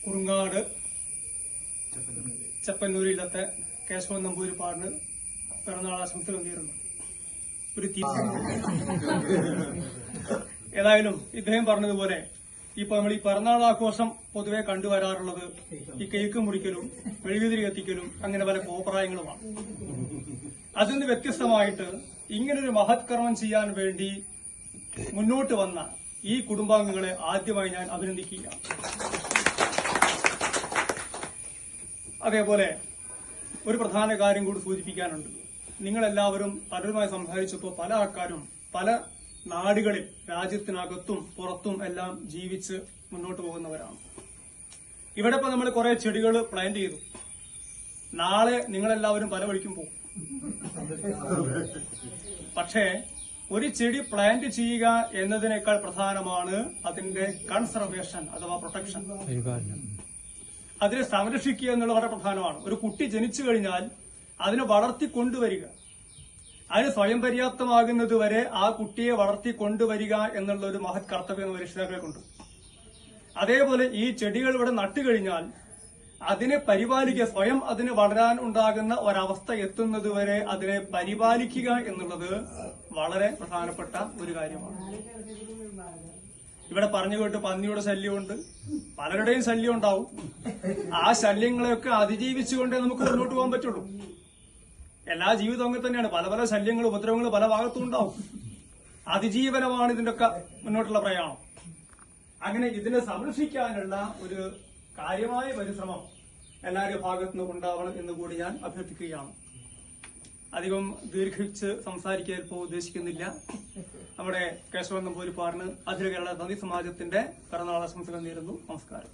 കുറുങ്ങാട് ചെപ്പന്നൂരിലത്തെ കേശവൻ നമ്പൂതിരിപ്പാടിന് പിറന്നാൾ ആശംസകൾ നേരുന്നു. ഒരു ഏതായാലും ഇദ്ദേഹം പറഞ്ഞതുപോലെ ഇപ്പൊ നമ്മൾ ഈ പിറന്നാൾ ആഘോഷം പൊതുവെ കണ്ടുവരാറുള്ളത് ഈ കേക്ക് മുറിക്കലും മെഴുകുതിരി കത്തിക്കലും അങ്ങനെ പല കോപ്രായങ്ങളുമാണ്. അതിൽ നിന്ന് വ്യത്യസ്തമായിട്ട് ഇങ്ങനൊരു മഹത്കർമ്മം ചെയ്യാൻ വേണ്ടി മുന്നോട്ട് വന്ന ഈ കുടുംബാംഗങ്ങളെ ആദ്യമായി ഞാൻ അഭിനന്ദിക്കുകയാണ്. അതേപോലെ ഒരു പ്രധാന കാര്യം കൂടി സൂചിപ്പിക്കാനുണ്ട്. നിങ്ങളെല്ലാവരും പലരുമായി സംസാരിച്ചപ്പോൾ പല ആൾക്കാരും പല നാടുകളിൽ രാജ്യത്തിനകത്തും പുറത്തും എല്ലാം ജീവിച്ച് മുന്നോട്ട് പോകുന്നവരാണ്. ഇവിടെ ഇപ്പൊ നമ്മൾ കുറെ ചെടികൾ പ്ലാന്റ് ചെയ്തു. നാളെ നിങ്ങളെല്ലാവരും പല വഴിക്കും പോകും. പക്ഷേ ഒരു ചെടി പ്ലാന്റ് ചെയ്യുക എന്നതിനേക്കാൾ പ്രധാനമാണ് അതിന്റെ കൺസർവേഷൻ അഥവാ പ്രൊട്ടക്ഷൻ. അതിനെ സംരക്ഷിക്കുക എന്നുള്ളത് വളരെ പ്രധാനമാണ്. ഒരു കുട്ടി ജനിച്ചു കഴിഞ്ഞാൽ അതിനെ വളർത്തിക്കൊണ്ടുവരിക, അതിന് സ്വയം പര്യാപ്തമാകുന്നത് വരെ ആ കുട്ടിയെ വളർത്തിക്കൊണ്ടുവരിക എന്നുള്ള ഒരു മഹത് കർത്തവ്യം രക്ഷിതാക്കൾക്കുണ്ട്. അതേപോലെ ഈ ചെടികൾ ഇവിടെ നട്ടുകഴിഞ്ഞാൽ അതിനെ പരിപാലിക്കുക, സ്വയം അതിന് വളരാൻ ഉണ്ടാകുന്ന ഒരവസ്ഥ എത്തുന്നത് വരെ അതിനെ പരിപാലിക്കുക എന്നുള്ളത് വളരെ പ്രധാനപ്പെട്ട ഒരു കാര്യമാണ്. ഇവിടെ പറഞ്ഞു കേട്ട് പന്നിയുടെ ശല്യമുണ്ട്, പലരുടെയും ശല്യം ഉണ്ടാവും. ആ ശല്യങ്ങളെയൊക്കെ അതിജീവിച്ചുകൊണ്ടേ നമുക്ക് മുന്നോട്ട് പോകാൻ പറ്റുള്ളൂ. എല്ലാ ജീവിതവും അങ്ങനെ തന്നെയാണ്. പല പല ശല്യങ്ങളും ഉപദ്രവങ്ങളും പല ഭാഗത്തും ഉണ്ടാവും. അതിജീവനമാണ് ഇതിന്റെയൊക്കെ മുന്നോട്ടുള്ള പ്രയാണം. അങ്ങനെ ഇതിനെ സംരക്ഷിക്കാനുള്ള ഒരു കാര്യമായ പരിശ്രമം എല്ലാവരുടെ ഭാഗത്തുനിന്നും ഉണ്ടാവണം എന്ന് കൂടി ഞാൻ അഭ്യർത്ഥിക്കുകയാണ്. അധികം ദീർഘിച്ച് സംസാരിക്കാൻ ഇപ്പോൾ ഉദ്ദേശിക്കുന്നില്ല. നമ്മുടെ കേശവൻ നമ്പൂതിരിപ്പാടിന് അഖില കേരള നന്ദി സമാജത്തിന്റെ പിറന്നാൾ ആശംസകൾ നേരുന്നു. നമസ്കാരം.